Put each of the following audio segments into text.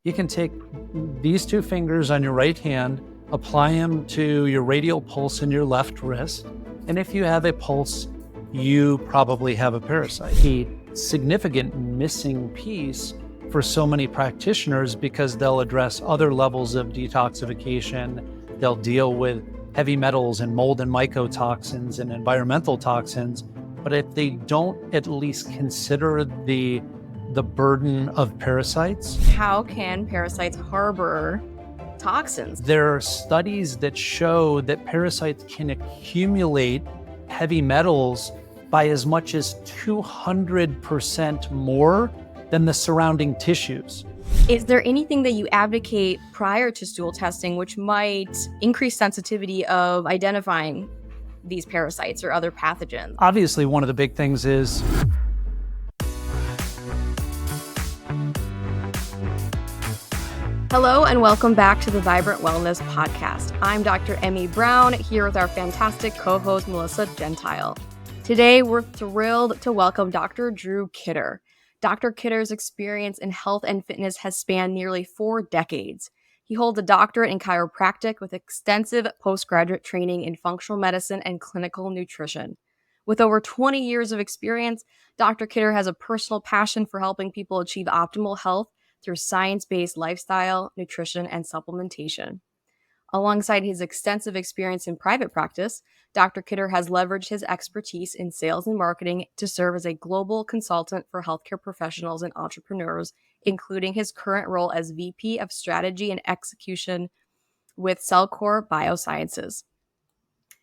You can take these two fingers on your right hand, apply them to your radial pulse in your left wrist. And if you have a pulse, you probably have a parasite. A significant missing piece for so many practitioners because they'll address other levels of detoxification. They'll deal with heavy metals and mold and mycotoxins and environmental toxins. But if they don't at least consider the burden of parasites. How can parasites harbor toxins? There are studies that show that parasites can accumulate heavy metals by as much as 200% more than the surrounding tissues. Is there anything that you advocate prior to stool testing which might increase sensitivity of identifying these parasites or other pathogens? Obviously, one of the big things is Hello and welcome back to the Vibrant Wellness Podcast. I'm Dr. Emmie Brown, here with our fantastic co-host Melissa Gentile. Today, we're thrilled to welcome Dr. Drew Kidder. Dr. Kidder's experience in health and fitness has spanned nearly 4 decades. He holds a doctorate in chiropractic with extensive postgraduate training in functional medicine and clinical nutrition. With over 20 years of experience, Dr. Kidder has a personal passion for helping people achieve optimal health through science-based lifestyle, nutrition, and supplementation. Alongside his extensive experience in private practice, Dr. Kidder has leveraged his expertise in sales and marketing to serve as a global consultant for healthcare professionals and entrepreneurs, including his current role as VP of Strategy and Execution with Cellcore Biosciences.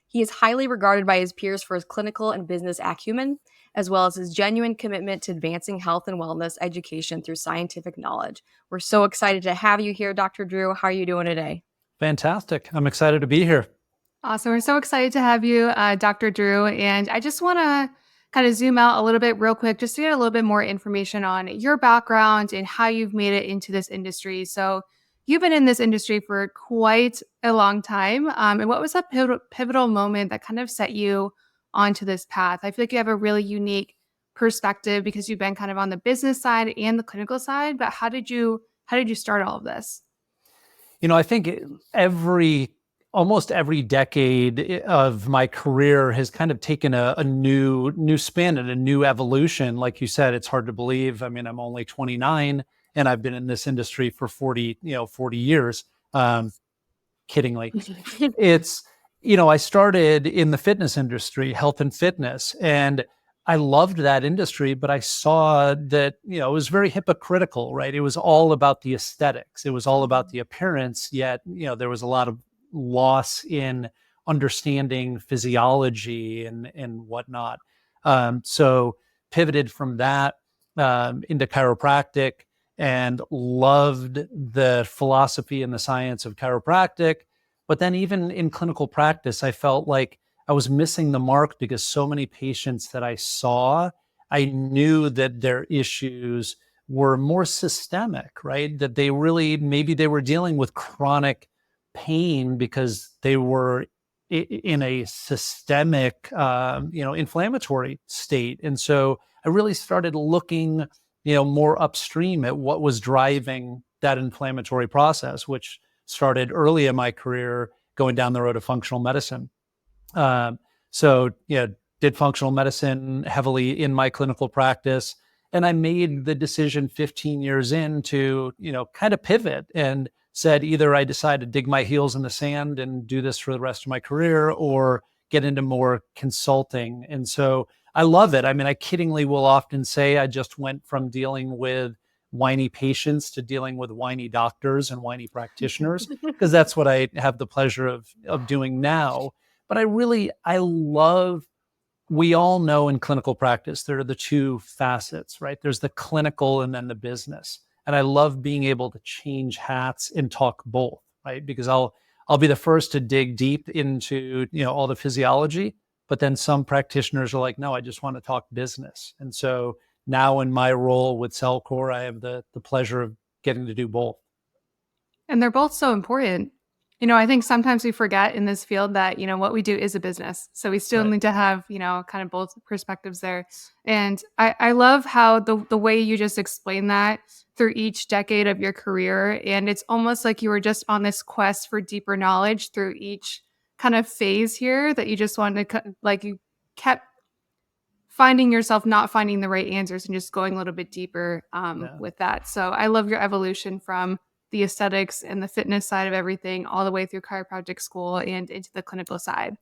He is highly regarded by his peers for his clinical and business acumen, as well as his genuine commitment to advancing health and wellness education through scientific knowledge. We're so excited to have you here, Dr. Drew. How are you doing today? fantastic. I'm excited to be here. Awesome. We're so excited to have you, Dr. Drew. And I just want to kind of zoom out a little bit real quick, just to get a little bit more information on your background and how you've made it into this industry. So you've been in this industry for quite a long time. And what was that pivotal moment that kind of set you onto this path? I feel like you have a really unique perspective because you've been kind of on the business side and the clinical side. But how did you start all of this? You know, I think almost every decade of my career has kind of taken a new spin and a new evolution. Like you said, it's hard to believe. I mean, I'm only 29 and I've been in this industry for 40 years. Kiddingly. It's, I started in the fitness industry, health and fitness, and I loved that industry, but I saw that, it was very hypocritical, right? It was all about the aesthetics. It was all about the appearance, yet, there was a lot of loss in understanding physiology and whatnot. So pivoted from that into chiropractic and loved the philosophy and the science of chiropractic. But then even in clinical practice, I felt like I was missing the mark because so many patients that I saw, I knew that their issues were more systemic, right? That maybe they were dealing with chronic pain because they were in a systemic, inflammatory state. And so I really started looking, more upstream at what was driving that inflammatory process, which started early in my career going down the road of functional medicine. Did functional medicine heavily in my clinical practice. And I made the decision 15 years in to, kind of pivot and said either I decide to dig my heels in the sand and do this for the rest of my career or get into more consulting. And so I love it. I mean, I kiddingly will often say I just went from dealing with whiny patients to dealing with whiny doctors and whiny practitioners, because that's what I have the pleasure of doing now. But I love, we all know in clinical practice, there are the two facets, right? There's the clinical and then the business. And I love being able to change hats and talk both, right? Because I'll be the first to dig deep into, all the physiology, but then some practitioners are like, no, I just want to talk business. And so now in my role with Cellcore, I have the pleasure of getting to do both. And they're both so important. I think sometimes we forget in this field that, what we do is a business. So we still Right. need to have, kind of both perspectives there. And I love how the way you just explain that through each decade of your career. And it's almost like you were just on this quest for deeper knowledge through each kind of phase here that you just wanted to, like you kept finding yourself not finding the right answers and just going a little bit deeper Yeah. with that. So I love your evolution from the aesthetics and the fitness side of everything all the way through chiropractic school and into the clinical side.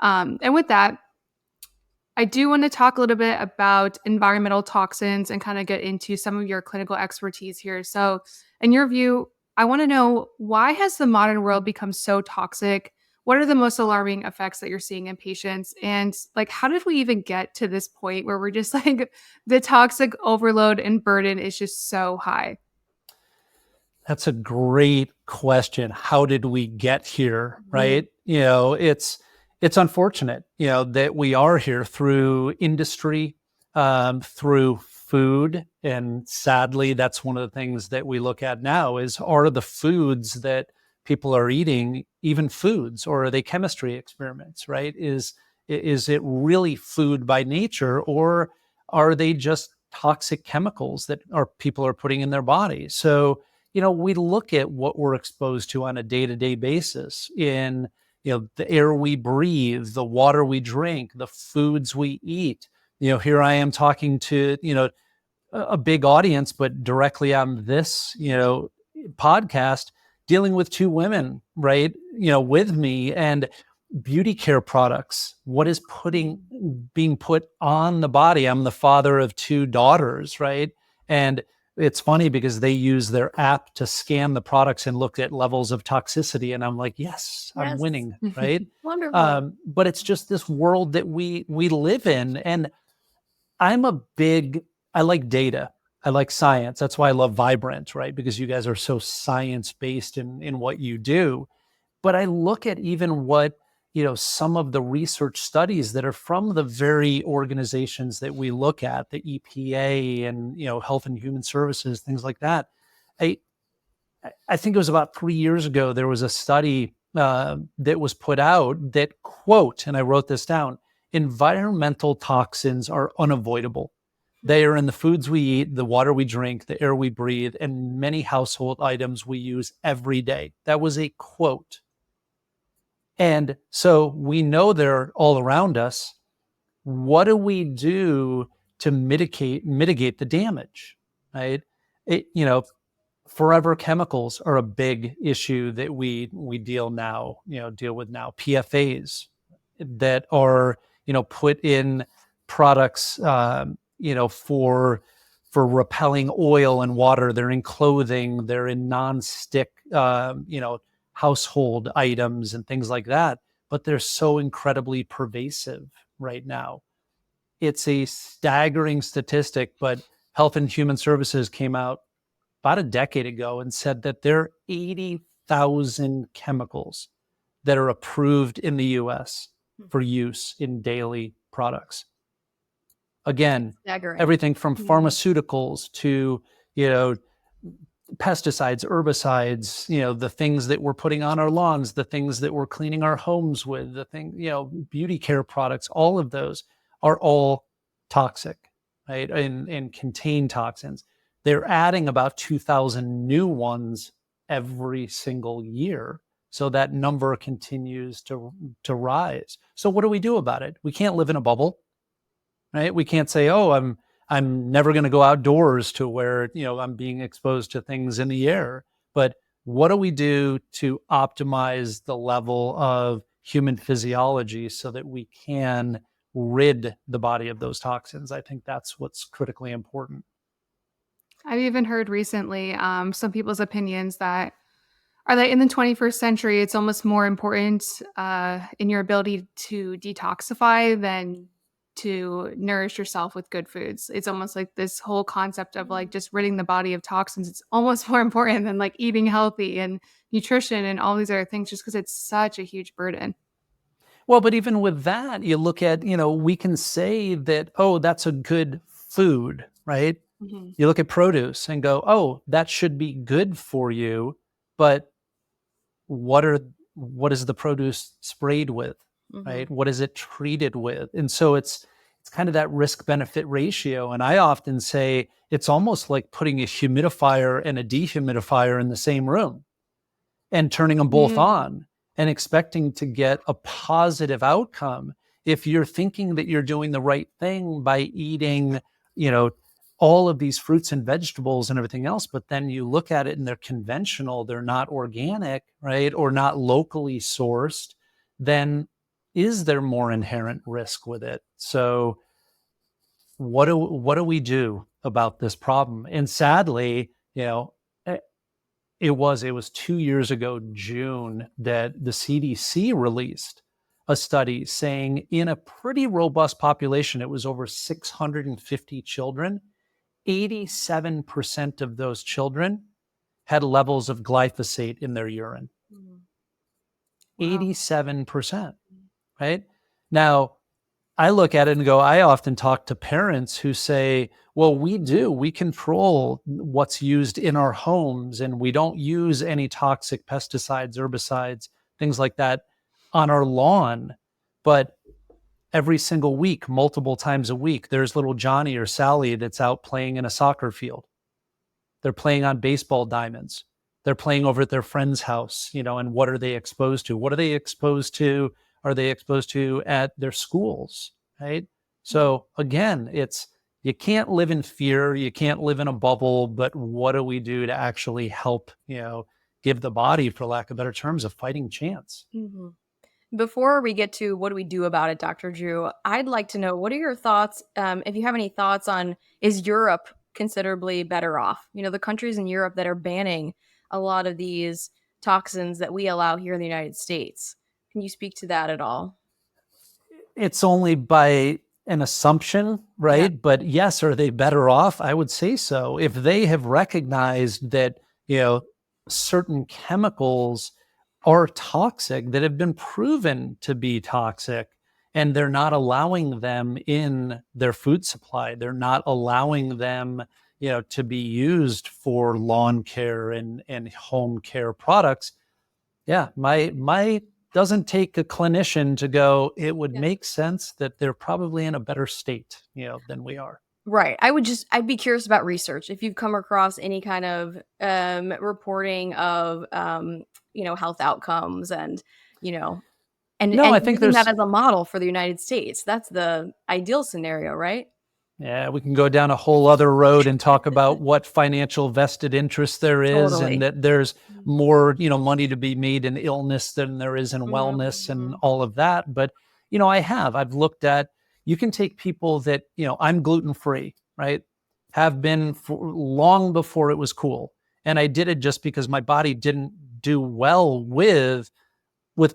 And with that, I do want to talk a little bit about environmental toxins and kind of get into some of your clinical expertise here. So, in your view, I want to know, why has the modern world become so toxic? What are the most alarming effects that you're seeing in patients? And like, how did we even get to this point where we're just like the toxic overload and burden is just so high? That's a great question. How did we get here? Mhm. Right? It's unfortunate, that we are here through industry, through food, and sadly, that's one of the things that we look at now: is, are the foods that people are eating even foods, or are they chemistry experiments? Right? Is it really food by nature, or are they just toxic chemicals that people are putting in their bodies? So we look at what we're exposed to on a day-to-day basis in, the air we breathe, the water we drink, the foods we eat. Here I am talking to, a big audience, but directly on this, podcast, dealing with two women, right? With me, and beauty care products. What is being put on the body? I'm the father of two daughters, right? And it's funny because they use their app to scan the products and look at levels of toxicity. And I'm like, yes, I'm Yes. winning, right? Wonderful. But it's just this world that we live in. And I'm a big, I like data. I like science. That's why I love Vibrant, right? Because you guys are so science based in what you do. But I look at even what, some of the research studies that are from the very organizations that we look at, the EPA and, Health and Human Services, things like that. I, I think it was about 3 years ago, there was a study that was put out that, quote, and I wrote this down: environmental toxins are unavoidable. They are in the foods we eat, the water we drink, the air we breathe, and many household items we use every day. That was a quote. And so we know they're all around us. What do we do to mitigate the damage? Right? It, forever chemicals are a big issue that we deal with now. PFAs that are, put in products, for repelling oil and water. They're in clothing. They're in non-stick, household items and things like that. But they're so incredibly pervasive right now. It's a staggering statistic, but Health and Human Services came out about a decade ago and said that there are 80,000 chemicals that are approved in the US for use in daily products. Again, Staggering. everything from Yeah. pharmaceuticals to, you know, pesticides, herbicides, the things that we're putting on our lawns, the things that we're cleaning our homes with, beauty care products, all of those are all toxic, right? And contain toxins. They're adding about 2,000 new ones every single year. So that number continues to rise. So what do we do about it? We can't live in a bubble, right? We can't say, oh, I'm never going to go outdoors to where, I'm being exposed to things in the air. But what do we do to optimize the level of human physiology so that we can rid the body of those toxins? I think that's what's critically important. I've even heard recently some people's opinions that are that in the 21st century, it's almost more important in your ability to detoxify than to nourish yourself with good foods. It's almost like this whole concept of like just ridding the body of toxins. It's almost more important than like eating healthy and nutrition and all these other things, just because it's such a huge burden. Well, but even with that, you look at, we can say that, oh, that's a good food, right? Mhm. You look at produce and go, oh, that should be good for you. But what is the produce sprayed with, right? What is it treated with? And so it's kind of that risk benefit ratio. And I often say it's almost like putting a humidifier and a dehumidifier in the same room and turning them both on and expecting to get a positive outcome. If you're thinking that you're doing the right thing by eating, all of these fruits and vegetables and everything else, but then you look at it and they're conventional, they're not organic, right? Or not locally sourced, then is there more inherent risk with it? So what do we do about this problem? And sadly, it was 2 years ago, June, that the CDC released a study saying in a pretty robust population, it was over 650 children, 87% of those children had levels of glyphosate in their urine. Wow. 87%, right? Now, I look at it and go, I often talk to parents who say, well, we control what's used in our homes, and we don't use any toxic pesticides, herbicides, things like that on our lawn. But every single week, multiple times a week, there's little Johnny or Sally that's out playing in a soccer field. They're playing on baseball diamonds. They're playing over at their friend's house, and what are they exposed to? What are they exposed to? Are they exposed to at their schools, right? So again, you can't live in fear. You can't live in a bubble, but what do we do to actually help, give the body, for lack of better terms, a fighting chance? Mm-hmm. Before we get to what do we do about it, Dr. Drew, I'd like to know, what are your thoughts, if you have any thoughts on, is Europe considerably better off? The countries in Europe that are banning a lot of these toxins that we allow here in the United States. Can you speak to that at all? It's only by an assumption, right? Yeah. But yes, are they better off? I would say so. If they have recognized that, certain chemicals are toxic, that have been proven to be toxic, and they're not allowing them in their food supply. They're not allowing them, to be used for lawn care and home care products. Yeah, my doesn't take a clinician to go, it would make sense that they're probably in a better state, than we are. Right. I'd be curious about research. If you've come across any kind of reporting of, health outcomes and, I think using that as a model for the United States. That's the ideal scenario, right? Yeah, we can go down a whole other road and talk about what financial vested interest there is, totally. And that there's more, money to be made in illness than there is in wellness and all of that. But, I've looked at, you can take people that, I'm gluten-free, right? Have been for long before it was cool. And I did it just because my body didn't do well with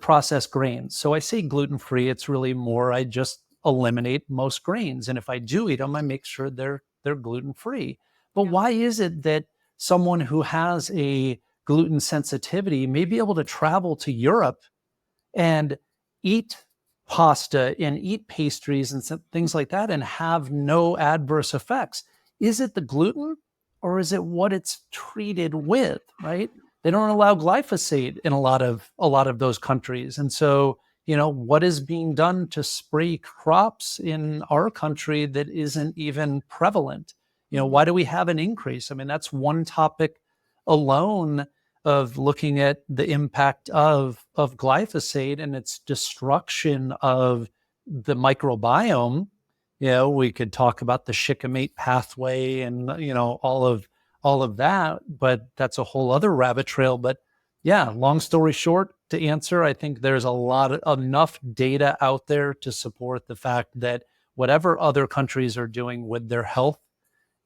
processed grains. So I say gluten-free, it's really more, I just eliminate most grains. And if I do eat them, I make sure they're gluten-free. But why is it that someone who has a gluten sensitivity may be able to travel to Europe and eat pasta and eat pastries and things like that and have no adverse effects? Is it the gluten, or is it what it's treated with, right? They don't allow glyphosate in a lot of those countries. And so, what is being done to spray crops in our country that isn't even prevalent? Why do we have an increase? I mean, that's one topic alone of looking at the impact of glyphosate and its destruction of the microbiome. We could talk about the shikimate pathway and, all of that, but that's a whole other rabbit trail. But yeah, long story short, to answer, I think there's enough data out there to support the fact that whatever other countries are doing with their health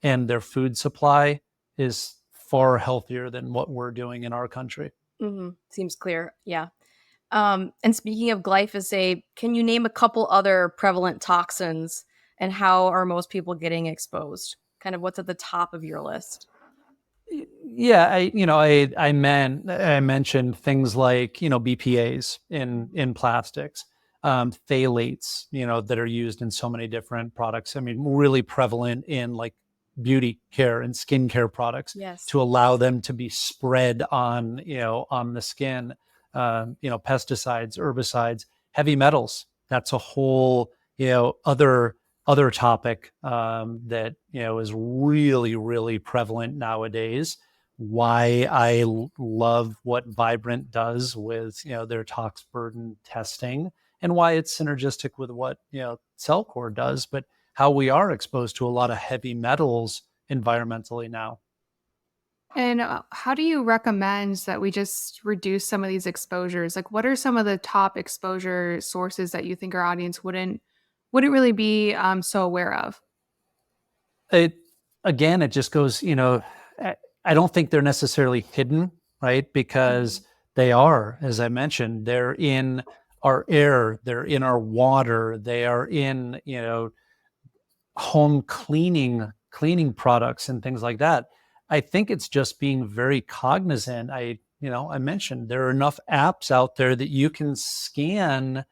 and their food supply is far healthier than what we're doing in our country. Mm-hmm. Seems clear. Yeah. And speaking of glyphosate, can you name a couple other prevalent toxins, and how are most people getting exposed? Kind of what's at the top of your list? Yeah, I mentioned things like, BPAs in plastics, phthalates, that are used in so many different products. I mean, really prevalent in like beauty care and skincare products, to allow them to be spread on, on the skin. pesticides, herbicides, heavy metals. That's a whole, other topic that, is really, really prevalent nowadays. Why I love what Vibrant does with, their tox burden testing, and why it's synergistic with what, Cellcore does, but how we are exposed to a lot of heavy metals environmentally now. And how do you recommend that we just reduce some of these exposures? Like, what are some of the top exposure sources that you think our audience wouldn't really be so aware of? It Again, it just goes, I don't think they're necessarily hidden, right? Because Mhm. they are, as I mentioned, they're in our air, they're in our water, they are in, home cleaning products and things like that. I think it's just being very cognizant. I mentioned there are enough apps out there that you can scan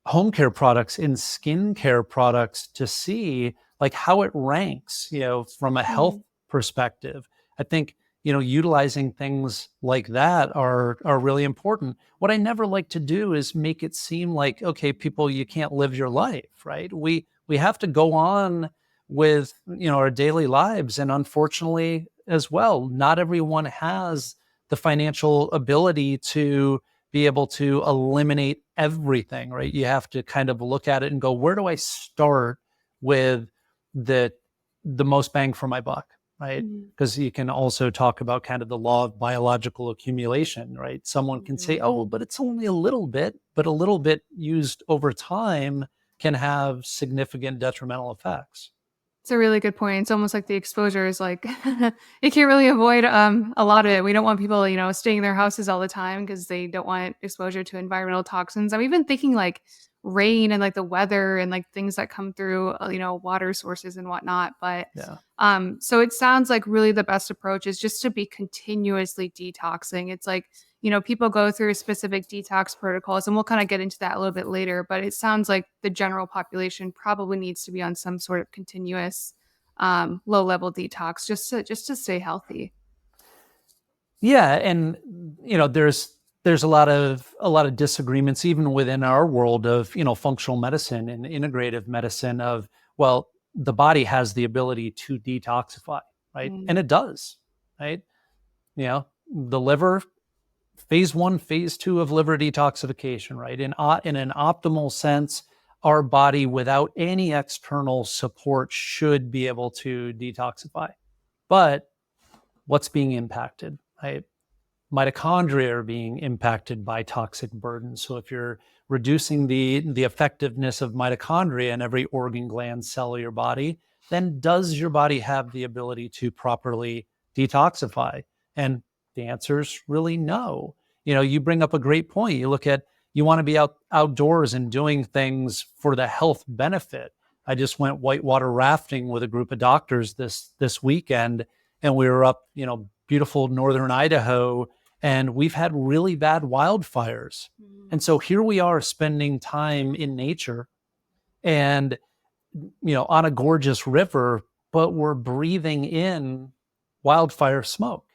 home care products and skincare products to see like how it ranks, from a health Mhm. perspective. I think, utilizing things like that are really important. What I never like to do is make it seem like, okay, people, you can't live your life, right? We have to go on with, our daily lives. And unfortunately, as well, not everyone has the financial ability to be able to eliminate everything, right? You have to kind of look at it and go, where do I start with the the most bang for my buck, right? Mhm. Because you can also talk about kind of the law of biological accumulation, right? Someone can say, Mhm. oh, but it's only a little bit, but a little bit used over time can have significant detrimental effects. It's a really good point. It's almost like the exposure is like you can't really avoid a lot of it. We don't want people, staying in their houses all the time because they don't want exposure to environmental toxins. I'm even thinking like rain and like the weather and like things that come through, water sources and whatnot. But Yeah. so it sounds like really the best approach is just to be continuously detoxing. It's like, people go through specific detox protocols, and we'll kind of get into that a little bit later. But it sounds like the general population probably needs to be on some sort of continuous low level detox just to stay healthy. Yeah, and there's a lot of disagreements even within our world of, functional medicine and integrative medicine of, well, the body has the ability to detoxify, right? And Mm. it does, right? The liver, phase 1, phase 2 of liver detoxification, right? In an optimal sense, our body without any external support should be able to detoxify. But what's being impacted, right? Mitochondria are being impacted by toxic burden. So if you're reducing the effectiveness of mitochondria in every organ, gland, cell of your body, then does your body have the ability to properly detoxify? And the answer is really no. You bring up a great point. You want to be outdoors and doing things for the health benefit. I just went whitewater rafting with a group of doctors this weekend, and we were up, beautiful northern Idaho, and we've had really bad wildfires. Mm. And so here we are spending time in nature and, on a gorgeous river, but we're breathing in wildfire smoke.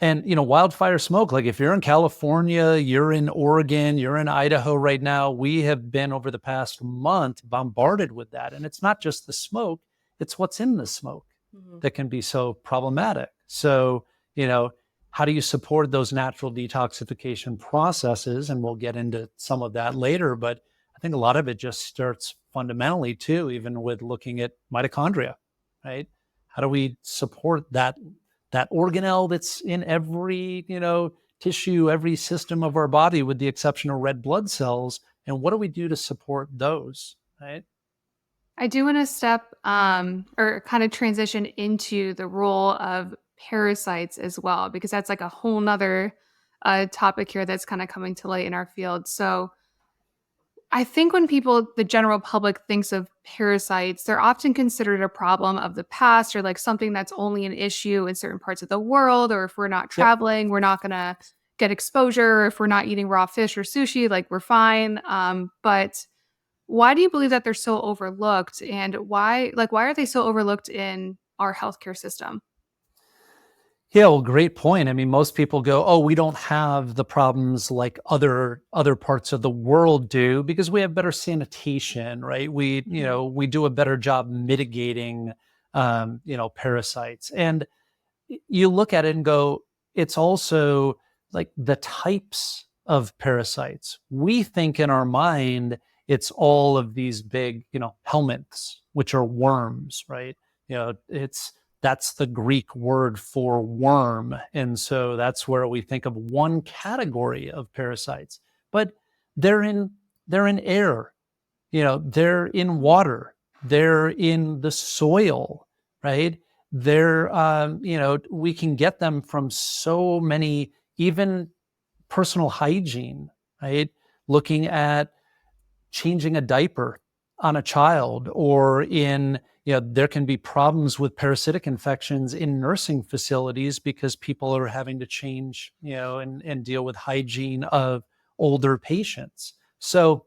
And, wildfire smoke, like if you're in California, you're in Oregon, you're in Idaho right now, we have been over the past month bombarded with that. And it's not just the smoke, it's what's in the smoke Mhm. that can be so problematic. So, you know, how do you support those natural detoxification processes? And we'll get into some of that later. But I think a lot of it just starts fundamentally too, even with looking at mitochondria, right? How do we support that organelle that's in every, tissue, every system of our body, with the exception of red blood cells? And what do we do to support those, right? I do want to step or kind of transition into the role of parasites as well, because that's like a whole nother topic here that's kind of coming to light in our field. So I think when the general public thinks of parasites, they're often considered a problem of the past or like something that's only an issue in certain parts of the world. Or if we're not Yep. traveling, we're not going to get exposure. Or if we're not eating raw fish or sushi, like we're fine. But why do you believe that they're so overlooked, and why are they so overlooked in our healthcare system? Yeah, well, great point. I mean, most people go, "Oh, we don't have the problems like other parts of the world do because we have better sanitation, right? Mhm. We do a better job mitigating, parasites." And you look at it and go, it's also like the types of parasites. We think in our mind, it's all of these big, helminths, which are worms, right? It's that's the Greek word for worm. And so that's where we think of one category of parasites. But they're in they're in air, they're in water, they're in the soil, right? We can get them from so many, even personal hygiene, right? Looking at changing a diaper on a child, or there can be problems with parasitic infections in nursing facilities because people are having to change, and deal with hygiene of older patients. So,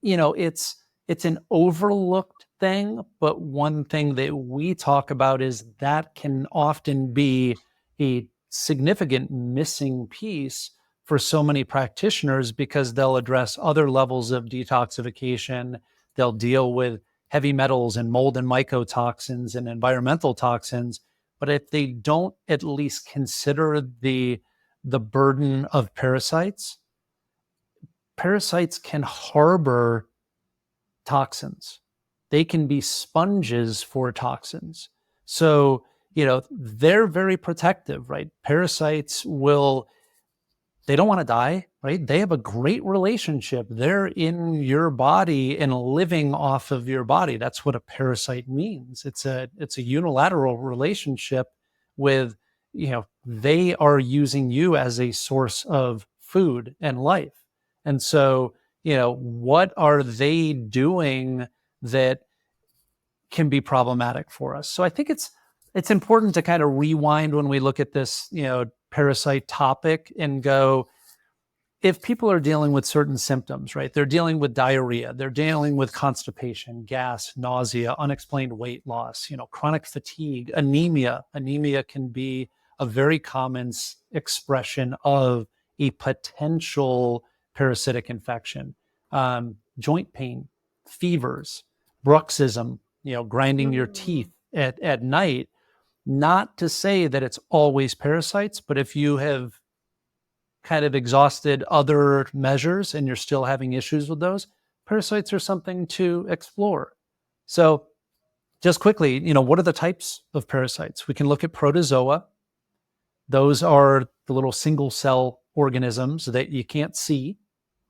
it's an overlooked thing, but one thing that we talk about is that can often be a significant missing piece for so many practitioners because they'll address other levels of detoxification. They'll deal with heavy metals and mold and mycotoxins and environmental toxins. But if they don't at least consider the burden of parasites, parasites can harbor toxins. They can be sponges for toxins. So, they're very protective, right? Parasites they don't want to die, right? They have a great relationship. They're in your body and living off of your body. That's what a parasite means. It's a unilateral relationship with, they are using you as a source of food and life. And so, what are they doing that can be problematic for us? So I think it's important to kind of rewind when we look at this, parasite topic and go, if people are dealing with certain symptoms, right? They're dealing with diarrhea, they're dealing with constipation, gas, nausea, unexplained weight loss, chronic fatigue, anemia. Anemia can be a very common expression of a potential parasitic infection. Joint pain, fevers, bruxism, grinding your Mm. teeth at night. Not to say that it's always parasites, but if you have kind of exhausted other measures and you're still having issues with those, parasites are something to explore. So, just quickly, what are the types of parasites? We can look at protozoa. Those are the little single cell organisms that you can't see,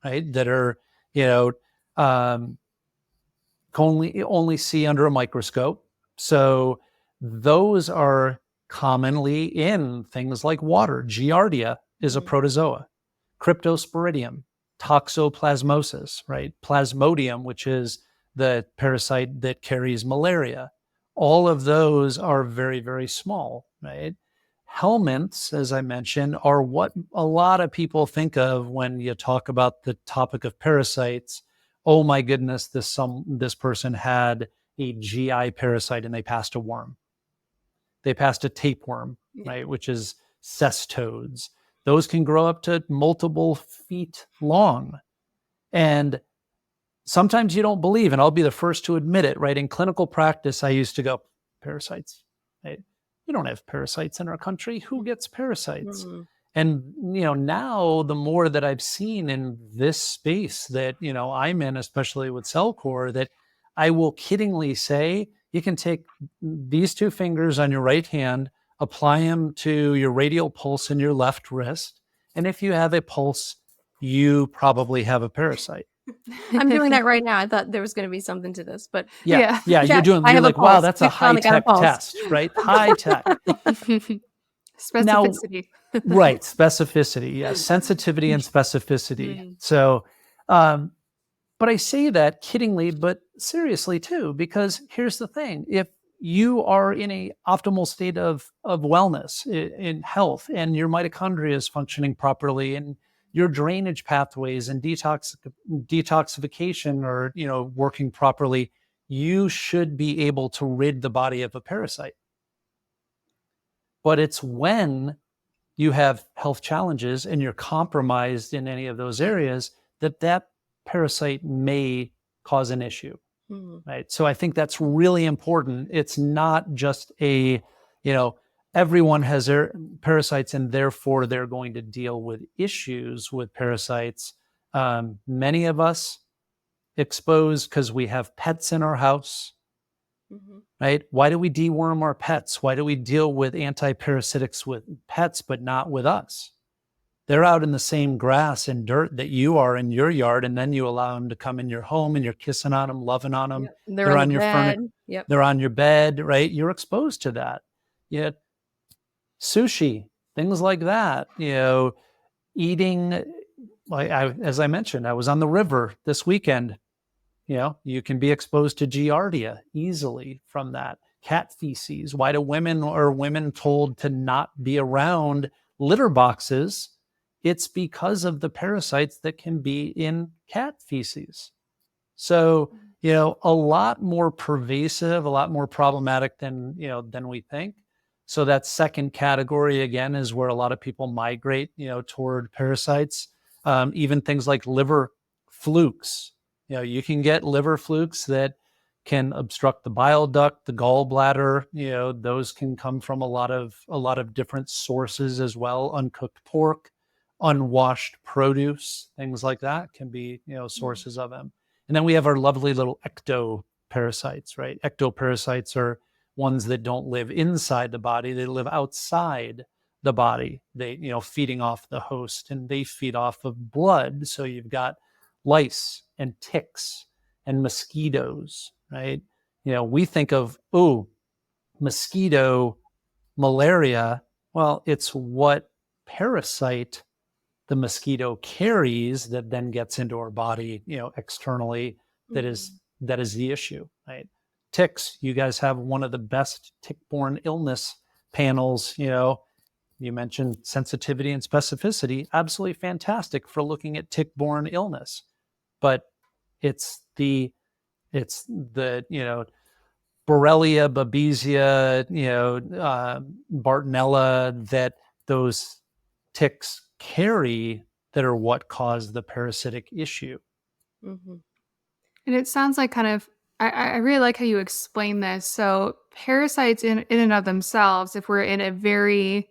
right? That are, you know, um, only see under a microscope. So those are commonly in things like water. Giardia is a Mhm. protozoa. Cryptosporidium, toxoplasmosis, right? Plasmodium, which is the parasite that carries malaria. All of those are very, very small, right? Helminths, as I mentioned, are what a lot of people think of when you talk about the topic of parasites. Oh my goodness, this person had a GI parasite and they passed a worm. They passed a tapeworm, Yeah. right, which is cestodes. Those can grow up to multiple feet long. And sometimes you don't believe, and I'll be the first to admit it, right? In clinical practice, I used to go, parasites, right? We don't have parasites in our country. Who gets parasites? Mhm. And, now the more that I've seen in this space that, I'm in, especially with Cellcore, that I will kiddingly say, you can take these two fingers on your right hand, apply them to your radial pulse in your left wrist. And if you have a pulse, you probably have a parasite. I'm doing that right now. I thought there was going to be something to this, but Yeah, Yeah. yeah, yeah, I you're have a like, wow, pulse. that's a We finally got a high-tech pulse. test, right? High tech. Now, Specificity. right, specificity, yes, sensitivity and specificity. Mhm. So, but I say that kiddingly, but seriously too, because here's the thing: if you are in a optimal state of wellness, in health, and your mitochondria is functioning properly, and your drainage pathways and detoxification are working properly, you should be able to rid the body of a parasite. But it's when you have health challenges and you're compromised in any of those areas that parasite may cause an issue. Right. So I think that's really important. It's not just everyone has their parasites and therefore they're going to deal with issues with parasites. Many of us exposed because we have pets in our house, right? Why do we deworm our pets? Why do we deal with antiparasitics with pets, but not with us? They're out in the same grass and dirt that you are in your yard, and then you allow them to come in your home and you're kissing on them, loving on them. Yep. They're on your bed. furniture. Yep. They're on your bed, right? You're exposed to that. Yet sushi, things like that, eating, as I mentioned, I was on the river this weekend. You can be exposed to Giardia easily from that. Cat feces. Why do women told to not be around litter boxes? It's because of the parasites that can be in cat feces. So, a lot more pervasive, a lot more problematic than we think. So that second category, again, is where a lot of people migrate, toward parasites. Even things like liver flukes. You can get liver flukes that can obstruct the bile duct, the gallbladder. Those can come from a lot of different sources as well. Uncooked pork, unwashed produce, things like that can be, sources of them. And then we have our lovely little ectoparasites, right? Ectoparasites are ones that don't live inside the body. They live outside the body. They, feeding off the host, and they feed off of blood. So you've got lice and ticks and mosquitoes, right? We think of, mosquito malaria. Well, it's what parasite the mosquito carries that then gets into our body, externally. That is the issue, right? Ticks. You guys have one of the best tick-borne illness panels. You mentioned sensitivity and specificity. Absolutely fantastic for looking at tick-borne illness, but it's the Borrelia, Babesia, Bartonella that those ticks carry that are what cause the parasitic issue. And it sounds like I really like how you explain this. So parasites in and of themselves, if we're in a very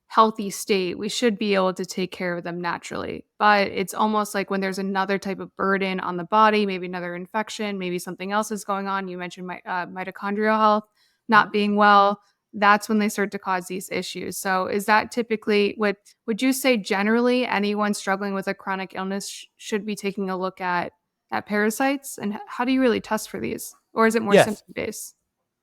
healthy state, we should be able to take care of them naturally. But it's almost like when there's another type of burden on the body, maybe another infection, maybe something else is going on. You mentioned mitochondrial health not being well. That's when they start to cause these issues. So is that typically would you say generally anyone struggling with a chronic illness should be taking a look at parasites? And how do you really test for these? Or is it more symptom based?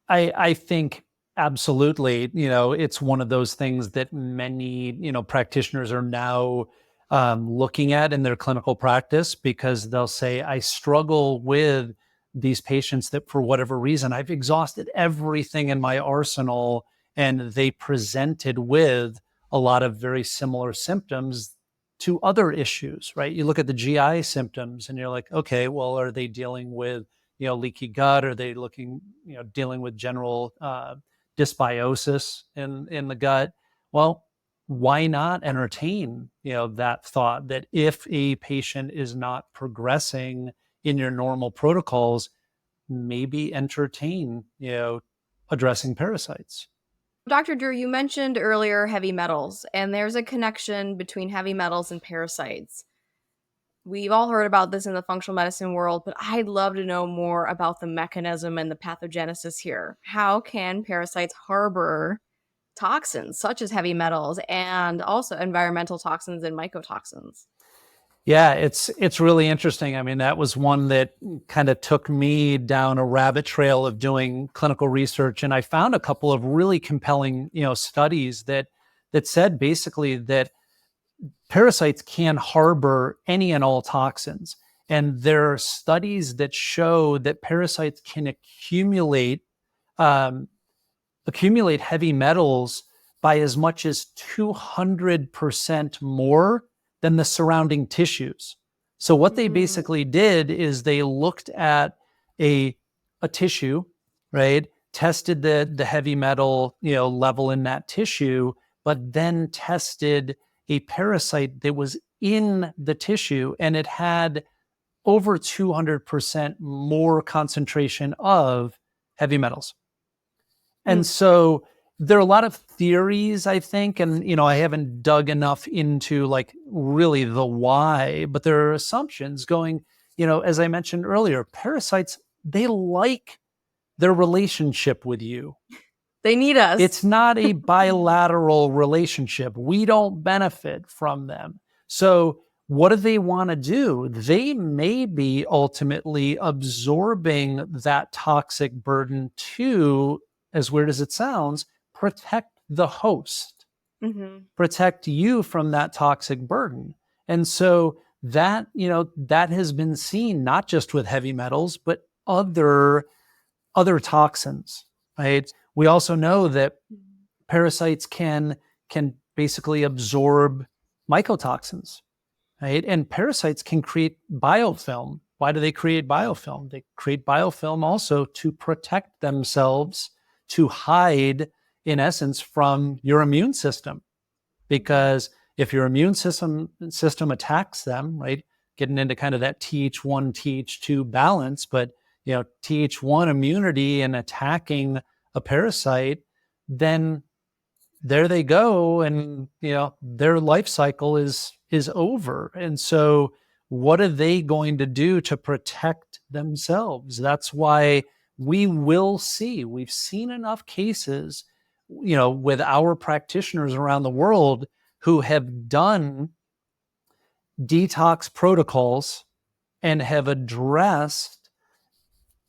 I think absolutely. It's one of those things that many, practitioners are now looking at in their clinical practice, because they'll say, I struggle with these patients that for whatever reason, I've exhausted everything in my arsenal, and they presented with a lot of very similar symptoms to other issues, right? You look at the GI symptoms and you're like, okay, well, are they dealing with, leaky gut? Are they dealing with general dysbiosis in the gut? Well, why not entertain, that thought that if a patient is not progressing in your normal protocols, maybe entertain, addressing parasites. Dr. Drew, you mentioned earlier heavy metals, and there's a connection between heavy metals and parasites. We've all heard about this in the functional medicine world, but I'd love to know more about the mechanism and the pathogenesis here. How can parasites harbor toxins such as heavy metals and also environmental toxins and mycotoxins? Yeah, it's really interesting. I mean, that was one that kind of took me down a rabbit trail of doing clinical research, and I found a couple of really compelling, studies that said basically that parasites can harbor any and all toxins. And there are studies that show that parasites can accumulate heavy metals by as much as 200% more than the surrounding tissues. So what they basically did is they looked at a tissue, right? tested the heavy metal, level in that tissue, but then tested a parasite that was in the tissue, and it had over 200% more concentration of heavy metals. And so there are a lot of theories, I think, and I haven't dug enough into like really the why, but there are assumptions going, as I mentioned earlier, parasites, they like their relationship with you. They need us. It's not a bilateral relationship. We don't benefit from them. So what do they want to do? They may be ultimately absorbing that toxic burden to, as weird as it sounds, protect the host, protect you from that toxic burden. And so that, that has been seen not just with heavy metals, but other toxins, right? We also know that parasites can basically absorb mycotoxins, right? And parasites can create biofilm. Why do they create biofilm? They create biofilm also to protect themselves, to hide, in essence, from your immune system. Because if your immune system attacks them, right, getting into kind of that Th1, Th2 balance, but Th1 immunity and attacking a parasite, then there they go, and their life cycle is over. And so what are they going to do to protect themselves? That's why we've seen enough cases, with our practitioners around the world who have done detox protocols and have addressed,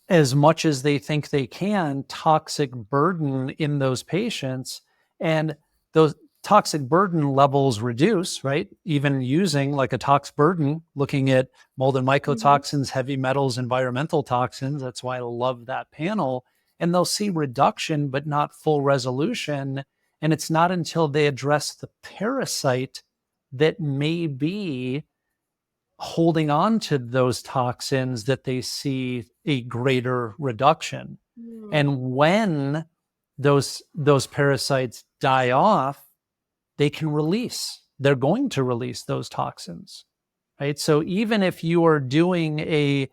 as much as they think they can, toxic burden in those patients, and those toxic burden levels reduce, right? Even using like a tox burden, looking at mold and mycotoxins, heavy metals, environmental toxins. That's why I love that panel. And they'll see reduction, but not full resolution. And it's not until they address the parasite that may be holding on to those toxins that they see a greater reduction. And when those parasites die off, they're going to release those toxins, right? So even if you are doing a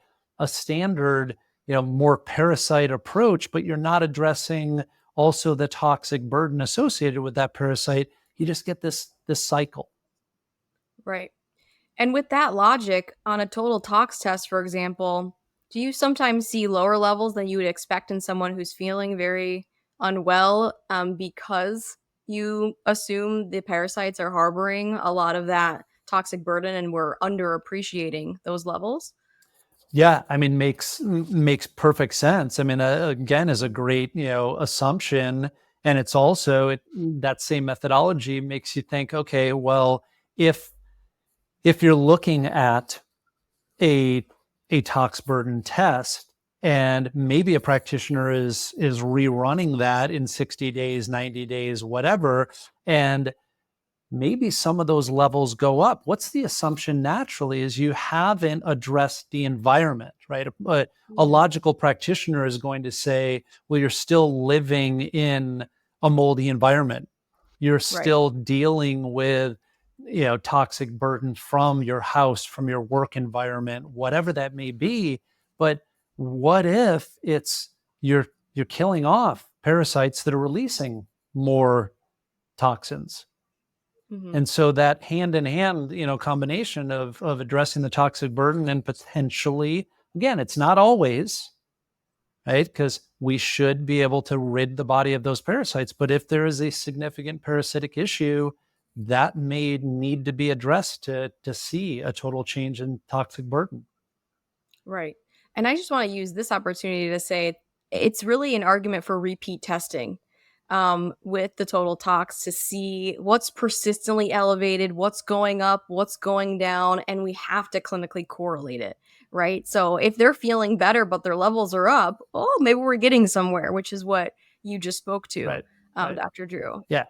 standard, more parasite approach, but you're not addressing also the toxic burden associated with that parasite, you just get this cycle. Right. And with that logic, on a total tox test, for example, do you sometimes see lower levels than you would expect in someone who's feeling very unwell, because you assume the parasites are harboring a lot of that toxic burden and we're underappreciating those levels? Yeah, I mean, makes perfect sense. I mean, again, is a great assumption, and it's also that same methodology makes you think, okay, well, if you're looking at a tox burden test, and maybe a practitioner is rerunning that in 60 days, 90 days, whatever, and maybe some of those levels go up. What's the assumption naturally is you haven't addressed the environment, right? But a logical practitioner is going to say, well, you're still living in a moldy environment. You're still dealing with, toxic burden from your house, from your work environment, whatever that may be. But what if it's you're killing off parasites that are releasing more toxins? And so that hand in hand, combination of addressing the toxic burden and potentially, again, it's not always, right? Because we should be able to rid the body of those parasites. But if there is a significant parasitic issue, that may need to be addressed to see a total change in toxic burden. Right. And I just want to use this opportunity to say it's really an argument for repeat testing, with the total tox, to see what's persistently elevated, what's going up, what's going down, and we have to clinically correlate it, right? So if they're feeling better, but their levels are up, oh, maybe we're getting somewhere, which is what you just spoke to, Right. Dr. Drew. Yeah.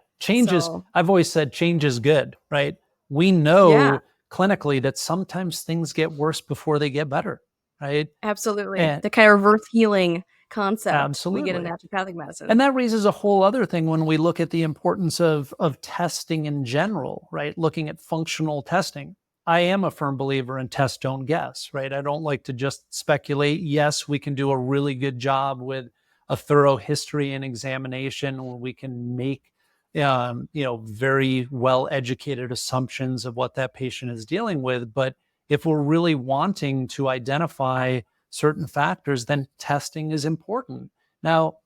I've always said change is good, right? We know clinically that sometimes things get worse before they get better, right? Absolutely. And The kind of reverse healing concept we get in Absolutely. naturopathic medicine. And that raises a whole other thing when we look at the importance of testing in general, right? Looking at functional testing. I am a firm believer in test, don't guess, right? I don't like to just speculate. Yes, we can do a really good job with a thorough history and examination where we can make very well educated assumptions of what that patient is dealing with. But if we're really wanting to identify certain factors, then testing is important. Now,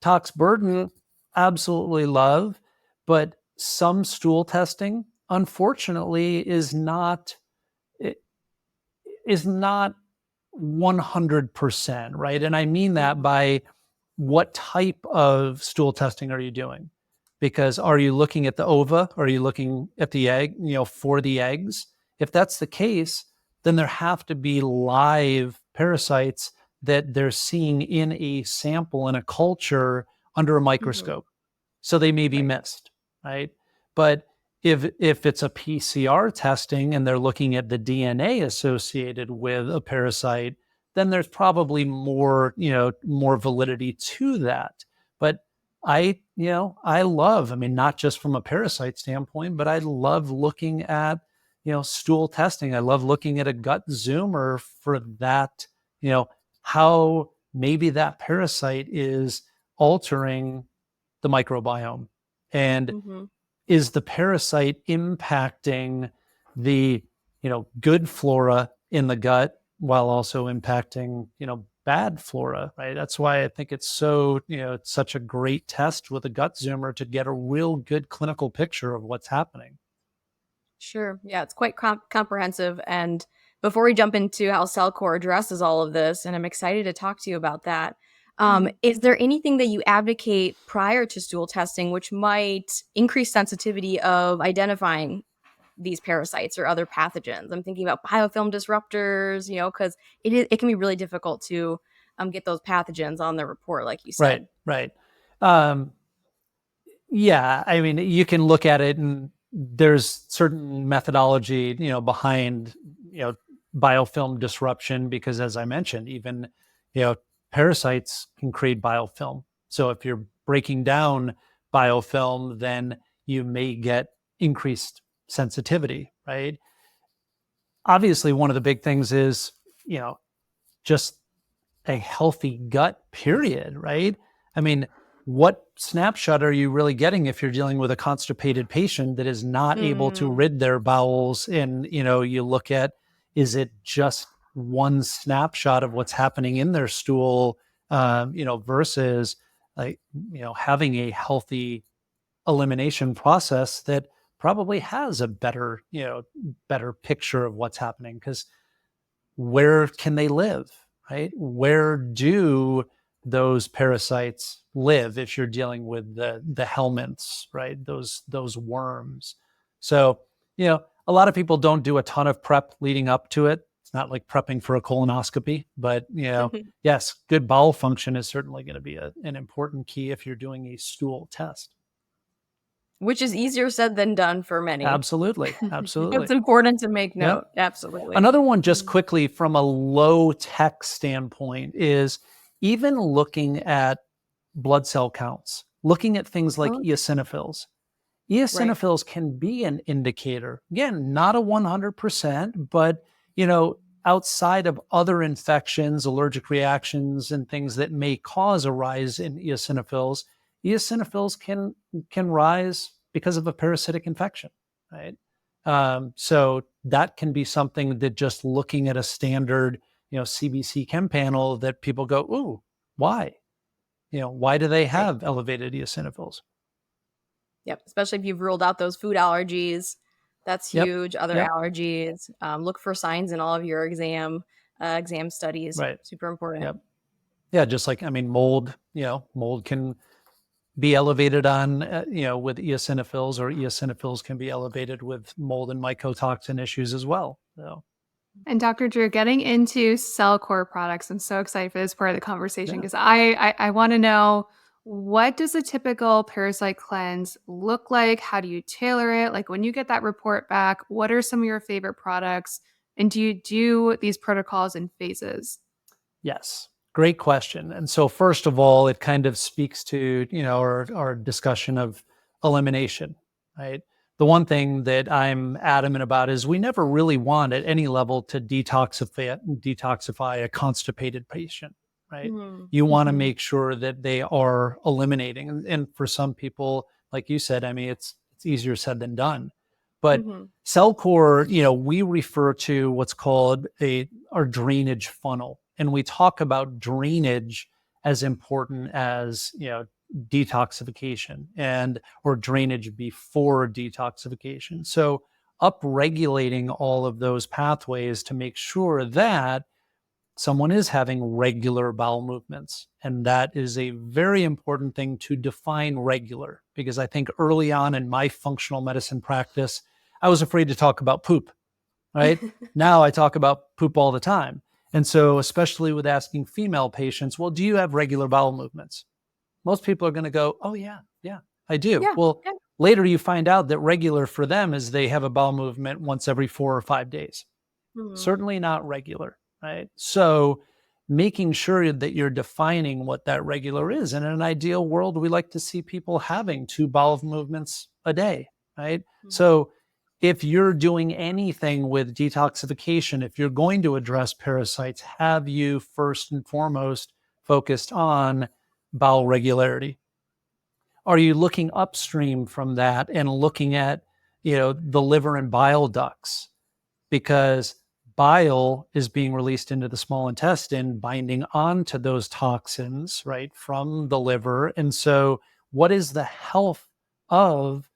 tox burden, absolutely love, but some stool testing, unfortunately, is not 100%, right? And I mean that by what type of stool testing are you doing? Because are you looking at the ova? Are you looking at the egg, for the eggs? If that's the case, then there have to be live parasites that they're seeing in a sample in a culture under a Mhm. microscope. So they may be Right. missed, right? But if it's a PCR testing and they're looking at the DNA associated with a parasite, then there's probably more validity to that. But I love, I mean, not just from a parasite standpoint, but I love looking at, stool testing. I love looking at a gut zoomer for that, how maybe that parasite is altering the microbiome. And Mhm. is the parasite impacting the, good flora in the gut while also impacting, bad flora, right? That's why I think it's it's such a great test with a gut zoomer to get a real good clinical picture of what's happening. Sure. Yeah, it's quite comprehensive. And before we jump into how Cellcore addresses all of this, and I'm excited to talk to you about that, is there anything that you advocate prior to stool testing which might increase sensitivity of identifying these parasites or other pathogens? I'm thinking about biofilm disruptors, because it can be really difficult to get those pathogens on the report, like you Right, said. right. Um, Yeah, I mean, you can look at it and there's certain methodology, behind, you know, biofilm disruption because as I mentioned, even, you know, parasites can create biofilm. So if you're breaking down biofilm, then you may get increased sensitivity, right? Obviously, one of the big things is, just a healthy gut, period, right? I mean, what snapshot are you really getting if you're dealing with a constipated patient that is not able to Mm, rid their bowels? And, you look at, is it just one snapshot of what's happening in their stool, versus like, having a healthy elimination process that probably has a better picture of what's happening because where can they live, right? Where do those parasites live if you're dealing with the helminths, right? Those worms. So, a lot of people don't do a ton of prep leading up to it. It's not like prepping for a colonoscopy, but yes, good bowel function is certainly going to be an important key if you're doing a stool test. which is easier said than done for many. Absolutely, It's absolutely. important to make Yep. note. Absolutely. Another one, just Mhm. quickly from a low tech standpoint, is even looking at blood cell counts, looking at things like Oh, eosinophils. right. Eosinophils can be an indicator. Again, not a 100%, but outside of other infections, allergic reactions, and things that may cause a rise in eosinophils can rise because of a parasitic infection, right? So that can be something that just looking at a standard, CBC chem panel that people go, ooh, why? Why do they Right. have elevated eosinophils? Yep. Especially if you've ruled out those food allergies. That's Yep. huge. Other Yep. allergies. Look for signs in all of your exam studies. Right. Super important. Yep. Yeah. Just like, I mean, mold can be elevated on, with eosinophils, or eosinophils can be elevated with mold and mycotoxin issues as well. So, And Dr. Drew, getting into Cellcore products, I'm so excited for this part of the conversation yeah. because I want to know, what does a typical parasite cleanse look like? How do you tailor it? Like when you get that report back, what are some of your favorite products? And do you do these protocols in phases? Yes. Great question. And so first of all, it kind of speaks to, our discussion of elimination, right? The one thing that I'm adamant about is we never really want at any level to detoxify a constipated patient, right? You want to Mm-hmm. make sure that they are eliminating. And for some people, like you said, I mean, it's easier said than done. But Mm-hmm. Cellcore, we refer to what's called our drainage funnel. And we talk about drainage as important as, detoxification or drainage before detoxification. So upregulating all of those pathways to make sure that someone is having regular bowel movements. And that is a very important thing to define regular, because I think early on in my functional medicine practice, I was afraid to talk about poop, right? Now I talk about poop all the time. And so, especially with asking female patients, well, do you have regular bowel movements? Most people are going to go, oh, yeah, I do. Yeah. Well, Yeah. later you find out that regular for them is they have a bowel movement once every 4 or 5 days. Mm-hmm. Certainly not regular, right? So making sure that you're defining what that regular is. And in an ideal world, we like to see people having 2 bowel movements a day, right? So if you're doing anything with detoxification, if you're going to address parasites, have you first and foremost focused on bowel regularity? Are you looking upstream from that and looking at, the liver and bile ducts? Because bile is being released into the small intestine, binding onto those toxins, right, from the liver. And so, what is the health of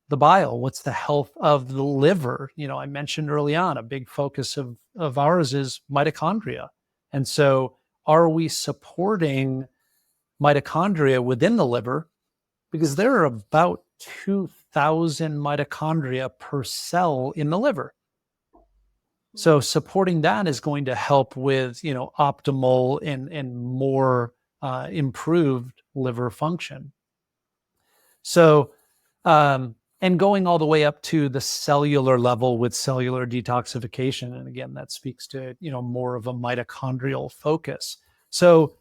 the bile? What's the health of the liver? I mentioned early on, a big focus of ours is mitochondria. And so, are we supporting mitochondria within the liver? Because there are about 2,000 mitochondria per cell in the liver. So supporting that is going to help with, optimal and more improved liver function. So, and going all the way up to the cellular level with cellular detoxification. And again, that speaks to, more of a mitochondrial focus. So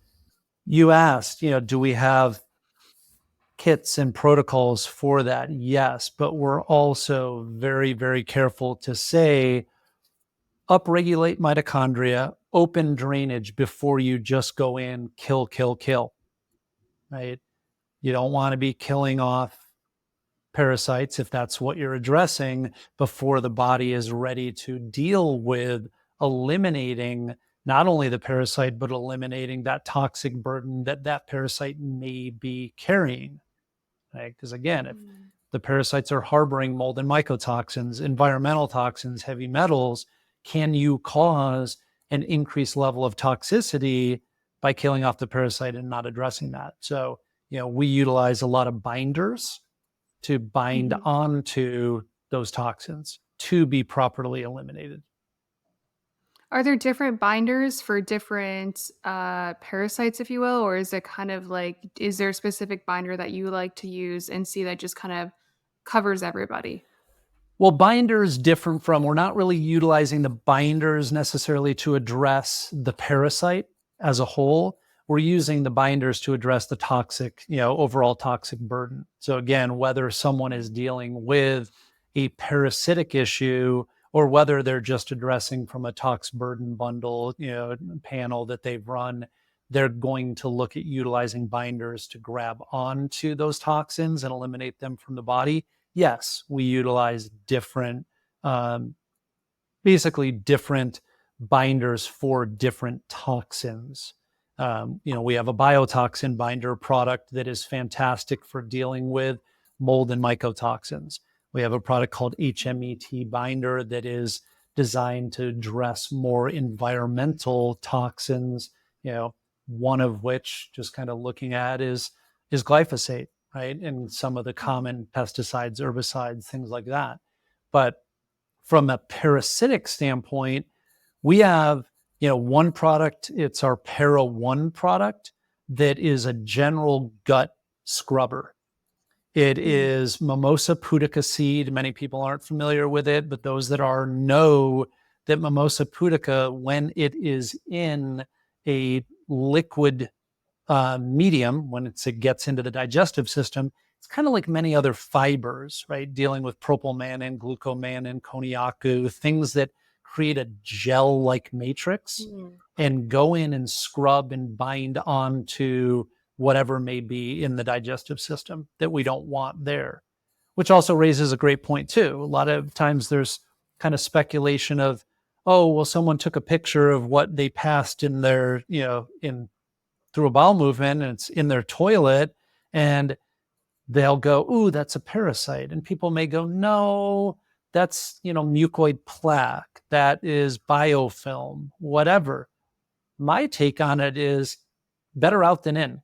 you asked, do we have kits and protocols for that? Yes, but we're also very, very careful to say, upregulate mitochondria, open drainage before you just go in, kill, right? You don't want to be killing off parasites if that's what you're addressing before the body is ready to deal with eliminating not only the parasite, but eliminating that toxic burden that parasite may be carrying, right? Because again, if the parasites are harboring mold and mycotoxins, environmental toxins, heavy metals, can you cause an increased level of toxicity by killing off the parasite and not addressing that? So, we utilize a lot of binders to bind onto those toxins to be properly eliminated. Are there different binders for different parasites, if you will? Or is it kind of like, is there a specific binder that you like to use and see that just kind of covers everybody? Well, binders different from, we're not really utilizing the binders necessarily to address the parasite as a whole. We're using the binders to address the toxic, overall toxic burden. So again, whether someone is dealing with a parasitic issue or whether they're just addressing from a tox burden bundle, panel that they've run, they're going to look at utilizing binders to grab onto those toxins and eliminate them from the body. Yes, we utilize different, basically different binders for different toxins. We have a biotoxin binder product that is fantastic for dealing with mold and mycotoxins. We have a product called HMET binder that is designed to address more environmental toxins, one of which, just kind of looking at, is glyphosate, right? And some of the common pesticides, herbicides, things like that. But from a parasitic standpoint, we have, one product, it's our Para 1 product that is a general gut scrubber. It is Mimosa pudica seed. Many people aren't familiar with it, but those that are know that Mimosa pudica, when it is in a liquid medium, when it gets into the digestive system, it's kind of like many other fibers, right? Dealing with propylmannan, glucomannan, konjaku, things that create a gel-like matrix and go in and scrub and bind onto whatever may be in the digestive system that we don't want there. Which also raises a great point too. A lot of times there's kind of speculation of, oh, well, someone took a picture of what they passed in their, in through a bowel movement, and it's in their toilet, and they'll go, ooh, that's a parasite. And people may go, no, that's, mucoid plaque, that is biofilm, whatever. My take on it is better out than in,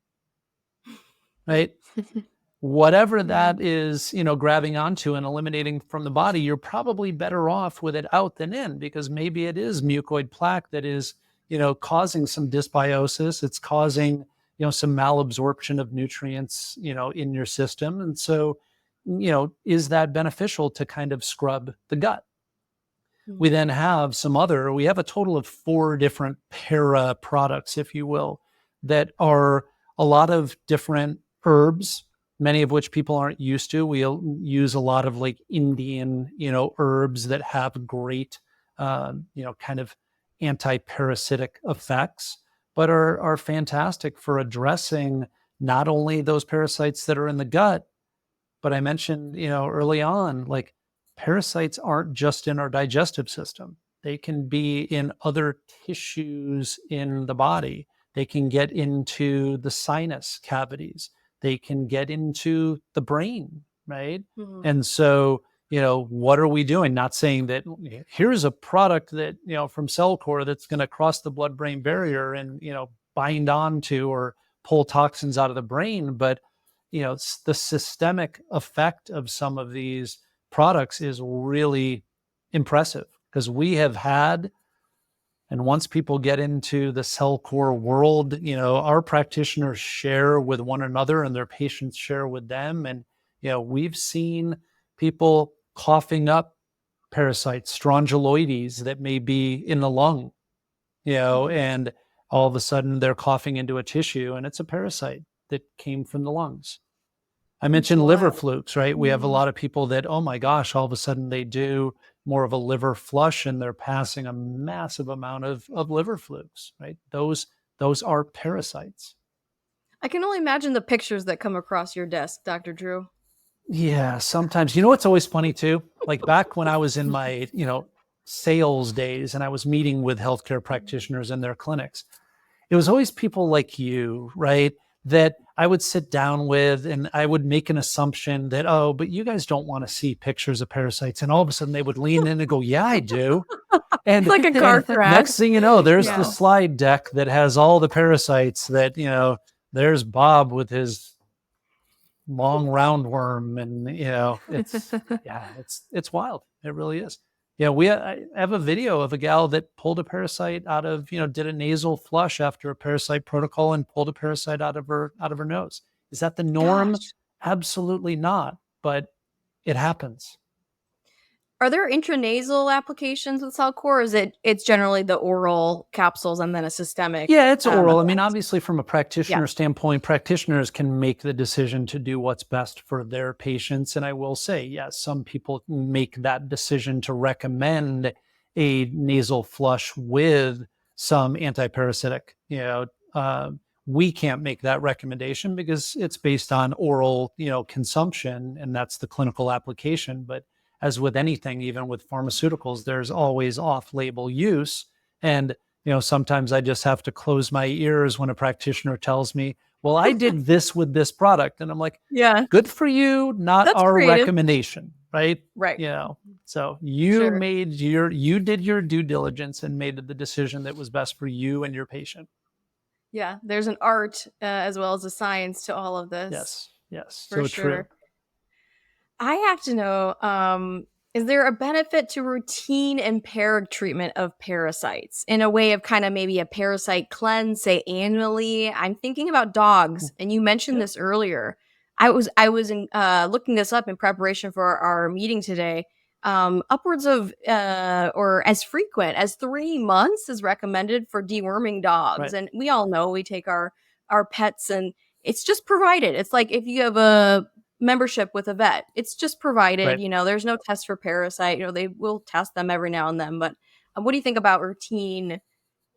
right? Whatever that is, grabbing onto and eliminating from the body, you're probably better off with it out than in, because maybe it is mucoid plaque that is, causing some dysbiosis. It's causing, some malabsorption of nutrients, in your system. And so, is that beneficial to kind of scrub the gut? We then have we have a total of 4 different para products, if you will, that are a lot of different herbs, many of which people aren't used to. We'll use a lot of like Indian, herbs that have great, kind of anti-parasitic effects, but are fantastic for addressing not only those parasites that are in the gut, but I mentioned, early on, like parasites aren't just in our digestive system. They can be in other tissues in the body. They can get into the sinus cavities. They can get into the brain, right? And so, what are we doing? Not saying that here's a product that, from Cellcore that's going to cross the blood-brain barrier and, bind on to or pull toxins out of the brain. But, the systemic effect of some of these products is really impressive, because we have had, and once people get into the Cellcore world, our practitioners share with one another and their patients share with them. And, we've seen people coughing up parasites, strongyloides that may be in the lung, and all of a sudden they're coughing into a tissue and it's a parasite that came from the lungs. I mentioned liver flukes, right? We have a lot of people that, oh my gosh, all of a sudden they do more of a liver flush and they're passing a massive amount of liver flukes, right? Those are parasites. I can only imagine the pictures that come across your desk, Dr. Drew. Yeah, sometimes. What's always funny too? Like back when I was in my, sales days and I was meeting with healthcare practitioners in their clinics, it was always people like you, right? That I would sit down with and I would make an assumption that, oh, but you guys don't want to see pictures of parasites. And all of a sudden they would lean in and go, yeah, I do. And It's like a car crash. Next thing you know, there's the slide deck that has all the parasites that, there's Bob with his long roundworm, and, it's wild. It really is. Yeah, I have a video of a gal that pulled a parasite out of, did a nasal flush after a parasite protocol and pulled a parasite out of her nose. Is that the norm? Gosh. Absolutely not, but it happens. Are there intranasal applications with Cellcore, or is it's generally the oral capsules and then a systemic? Yeah, it's oral. I mean, obviously from a practitioner standpoint, practitioners can make the decision to do what's best for their patients. And I will say, yes, some people make that decision to recommend a nasal flush with some antiparasitic. We can't make that recommendation because it's based on oral, consumption, and that's the clinical application. But as with anything, even with pharmaceuticals, there's always off-label use. And, sometimes I just have to close my ears when a practitioner tells me, well, I did this with this product. And I'm like, Yeah. good for you, not That's our creative. recommendation, right? Right. So you Sure. you did your due diligence and made the decision that was best for you and your patient. Yeah. There's an art as well as a science to all of this. Yes. For So sure. true. I have to know, is there a benefit to routine empiric treatment of parasites in a way of kind of maybe a parasite cleanse, say annually? I'm thinking about dogs, and you mentioned this earlier. I was looking this up in preparation for our meeting today. upwards of or as frequent as 3 months is recommended for deworming dogs. Right. And we all know we take our pets, and it's just provided. It's like if you have a membership with a vet, it's just provided. Right. There's no test for parasite. They will test them every now and then. But what do you think about routine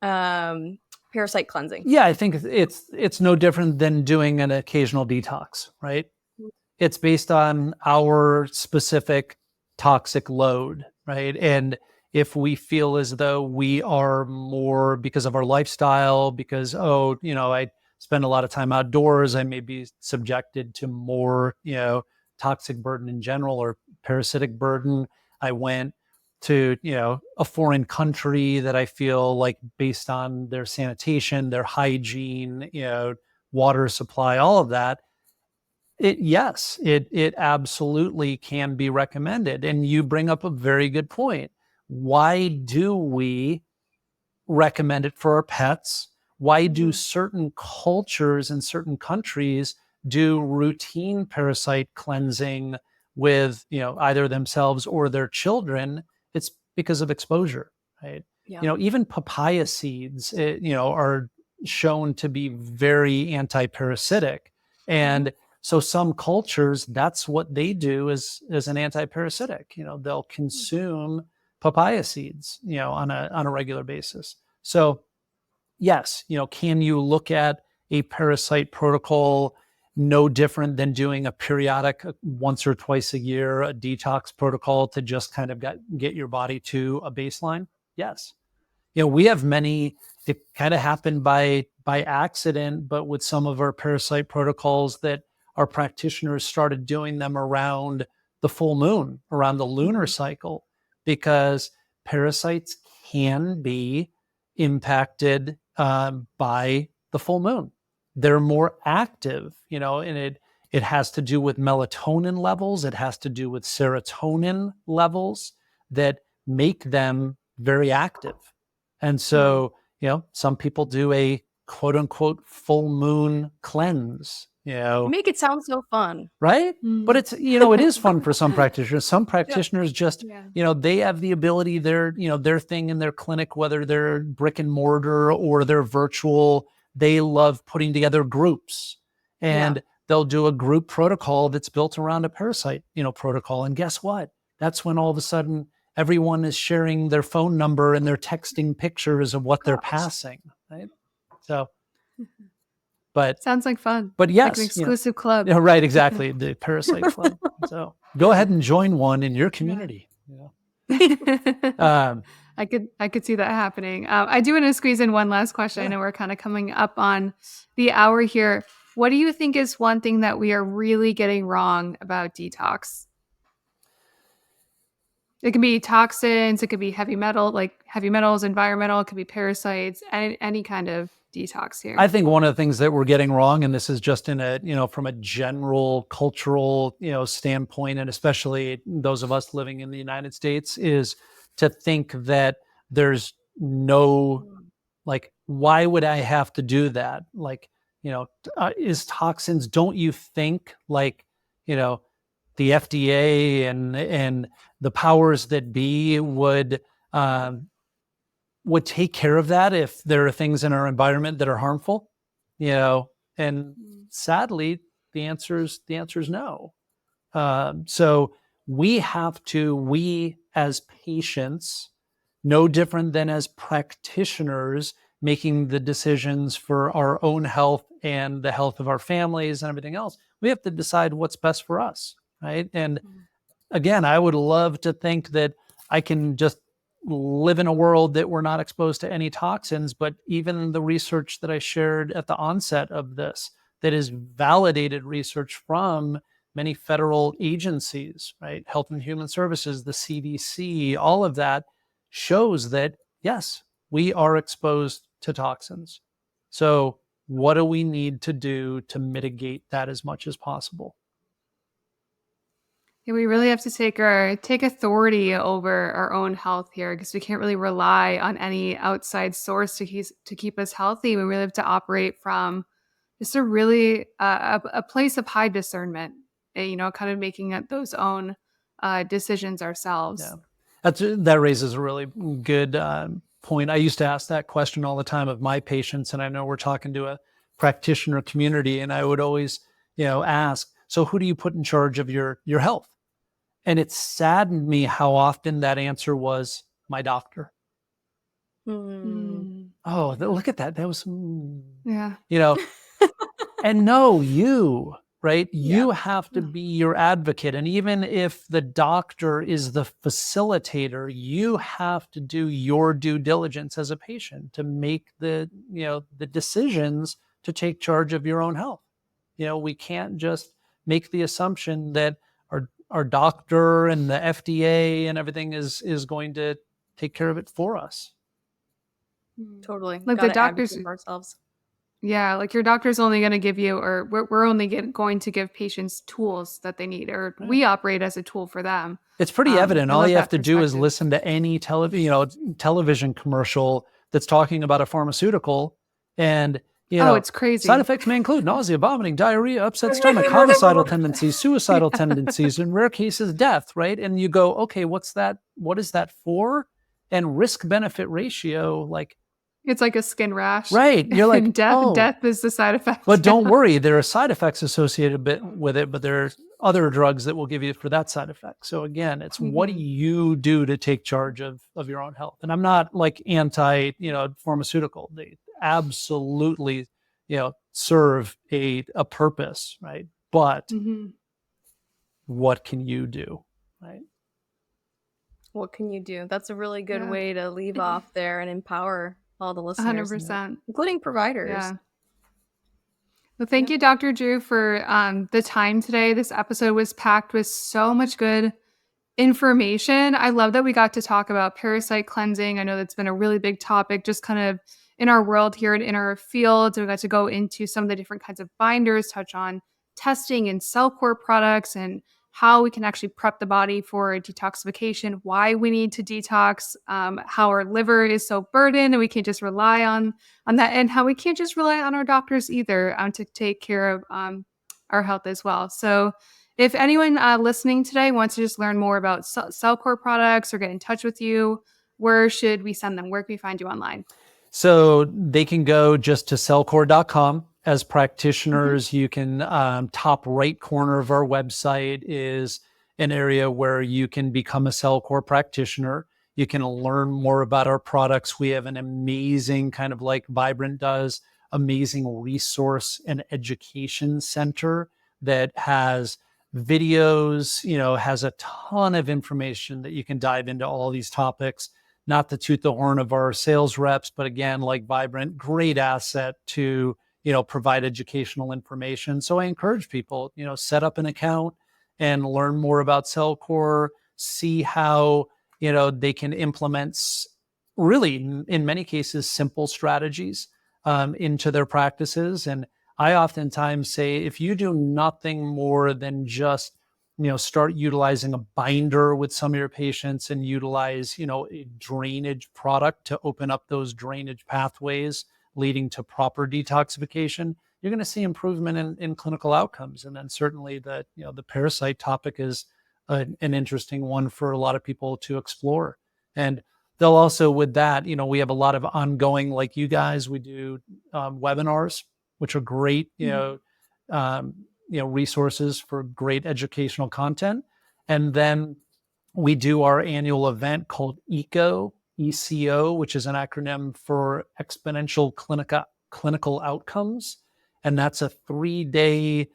parasite cleansing? Yeah, I think it's no different than doing an occasional detox, right? It's based on our specific toxic load, right? And if we feel as though we are more because of our lifestyle, because, I spend a lot of time outdoors, I may be subjected to more, toxic burden in general or parasitic burden. I went to, a foreign country that I feel like based on their sanitation, their hygiene, water supply, all of that, it absolutely can be recommended. And you bring up a very good point. Why do we recommend it for our pets? Why do certain cultures and certain countries do routine parasite cleansing with, either themselves or their children? It's because of exposure, right? Yeah. Even papaya seeds, are shown to be very anti-parasitic. And so some cultures, that's what they do as an anti-parasitic. They'll consume papaya seeds, on a regular basis. So yes, can you look at a parasite protocol no different than doing a periodic once or twice a year, a detox protocol to just kind of get your body to a baseline? Yes. We have many that kind of happen by accident, but with some of our parasite protocols that our practitioners started doing them around the full moon, around the lunar cycle, because parasites can be impacted by the full moon. They're more active, and it has to do with melatonin levels. It has to do with serotonin levels that make them very active. And so, some people do a quote unquote full moon cleanse, You make it sound so fun. right? But it's, it is fun for some practitioners. Some practitioners just, Yeah. they have the ability, their thing in their clinic, whether they're brick and mortar or they're virtual, they love putting together groups, and they'll do a group protocol that's built around a parasite, protocol. And guess what? That's when all of a sudden everyone is sharing their phone number and they're texting pictures of what they're passing, right? So, but Sounds like fun. but Like yes, an exclusive club. yeah, right, exactly. The Parasite Club. So go ahead and join one in your community. I could see that happening. I do want to squeeze in one last question. I know we're kind of coming up on the hour here. What do you think is one thing that we are really getting wrong about detox? It can be toxins, it could be heavy metals, environmental, it could be parasites, any kind of detox here. I think one of the things that we're getting wrong, and this is just in a, from a general cultural, standpoint, and especially those of us living in the United States, is to think that there's no, like, why would I have to do that? Like, is toxins, don't you think, like, the FDA and the powers that be would take care of that if there are things in our environment that are harmful, and sadly, the answer is no. So we as patients, no different than as practitioners, making the decisions for our own health and the health of our families and everything else, we have to decide what's best for us, right? And again, I would love to think that I can just live in a world that we're not exposed to any toxins, but even the research that I shared at the onset of this, that is validated research from many federal agencies, right? Health and Human Services, the CDC, all of that shows that, yes, we are exposed to toxins. So what do we need to do to mitigate that as much as possible? Yeah, we really have to take authority over our own health here, because we can't really rely on any outside source to keep us healthy. We really have to operate from just a really a place of high discernment, kind of making those own decisions ourselves. Yeah. That raises a really good point. I used to ask that question all the time of my patients, and I know we're talking to a practitioner community, and I would always, ask, so who do you put in charge of your health? And it saddened me how often that answer was my doctor. Oh, look at that. That was, Yeah. and no, you, right? Yeah. You have to be your advocate. And even if the doctor is the facilitator, you have to do your due diligence as a patient to make the decisions to take charge of your own health. We can't just make the assumption that our doctor and the FDA and everything is going to take care of it for us. Totally. Like Gotta the doctors, advocate for ourselves. yeah, like your doctor's only going to give you, or we're only going to give patients tools that they need, or we operate as a tool for them. It's pretty evident. I All love you have that to do is perspective. listen to any television commercial that's talking about a pharmaceutical, and It's crazy. side effects may include nausea, vomiting, diarrhea, upset stomach, homicidal tendencies, suicidal tendencies, in rare cases, death, right? And you go, okay, what is that for? And risk benefit ratio, like, It's like a skin rash. right. You're like, And death is the side effect. but don't worry, there are side effects associated with it, but there are other drugs that will give you for that side effect. So again, it's what do you do to take charge of your own health? And I'm not like anti, pharmaceutical. They absolutely, serve a purpose, right? But what can you do, right? What can you do? That's a really good way to leave off there and empower all the listeners, 100%. including providers. Yeah. Well, thank you, Dr. Drew, for the time today. This episode was packed with so much good information. I love that we got to talk about parasite cleansing. I know that's been a really big topic just kind of in our world here and in our field. We got to go into some of the different kinds of binders, touch on testing and cell core products, and how we can actually prep the body for detoxification, why we need to detox, how our liver is so burdened and we can't just rely on that, and how we can't just rely on our doctors either to take care of our health as well. So if anyone listening today wants to just learn more about cell core products or get in touch with you, where should we send them? Where can we find you online? So they can go just to cellcore.com. As practitioners, you can, top right corner of our website is an area where you can become a cell core practitioner. You can learn more about our products. We have an amazing, kind of like Vibrant does, amazing resource and education center that has videos, has a ton of information that you can dive into all these topics. Not to toot the horn of our sales reps, but again, like Vibrant, great asset to provide educational information. So I encourage people, set up an account and learn more about Cellcore, see how, they can implement really, in many cases, simple strategies into their practices. And I oftentimes say, if you do nothing more than just, start utilizing a binder with some of your patients and utilize, a drainage product to open up those drainage pathways leading to proper detoxification, you're going to see improvement in clinical outcomes. And then certainly the parasite topic is an interesting one for a lot of people to explore. And they'll also, with that, we have a lot of ongoing, like you guys, we do webinars, which are great, resources for great educational content. And then we do our annual event called ECO, which is an acronym for Exponential Clinical Outcomes. And that's a 3-day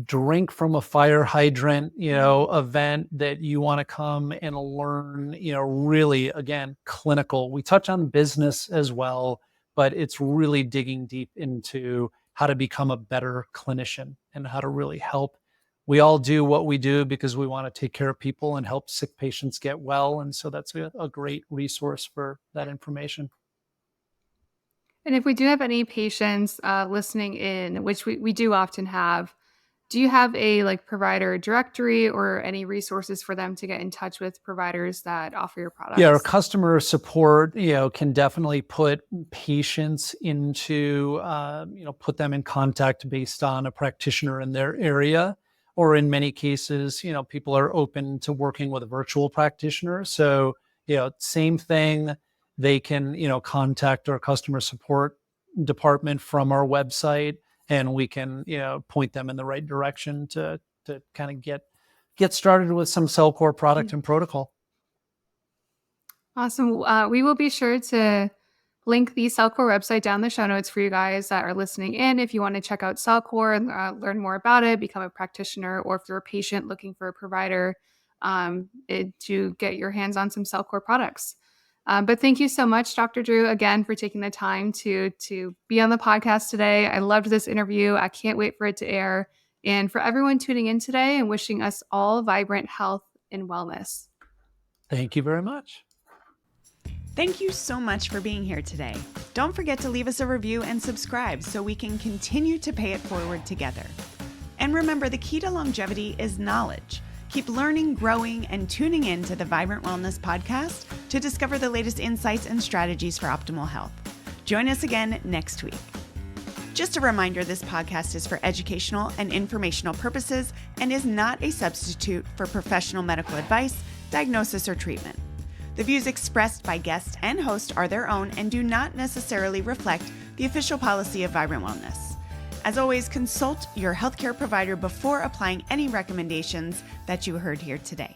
drink from a fire hydrant, event that you want to come and learn, really, again, clinical. We touch on business as well, but it's really digging deep into how to become a better clinician and how to really help. We all do what we do because we want to take care of people and help sick patients get well. And so that's a great resource for that information. And if we do have any patients listening in, which we do often have, do you have a provider directory or any resources for them to get in touch with providers that offer your products? Yeah, our customer support, can definitely put patients into, put them in contact based on a practitioner in their area. or in many cases, people are open to working with a virtual practitioner. So, same thing. They can, contact our customer support department from our website, and we can, point them in the right direction to kind of get started with some Cellcore product and protocol. Awesome. We will be sure to link the Cellcore website down the show notes for you guys that are listening in. If you want to check out Cellcore and learn more about it, become a practitioner, or if you're a patient looking for a provider to get your hands on some Cellcore products. But thank you so much, Dr. Drew, again, for taking the time to be on the podcast today. I loved this interview. I can't wait for it to air. And for everyone tuning in today and wishing us all vibrant health and wellness. Thank you very much. Thank you so much for being here today. Don't forget to leave us a review and subscribe so we can continue to pay it forward together. And remember, the key to longevity is knowledge. Keep learning, growing, and tuning in to the Vibrant Wellness podcast to discover the latest insights and strategies for optimal health. Join us again next week. Just a reminder, this podcast is for educational and informational purposes and is not a substitute for professional medical advice, diagnosis, or treatment. The views expressed by guest and host are their own and do not necessarily reflect the official policy of Vibrant Wellness. As always, consult your healthcare provider before applying any recommendations that you heard here today.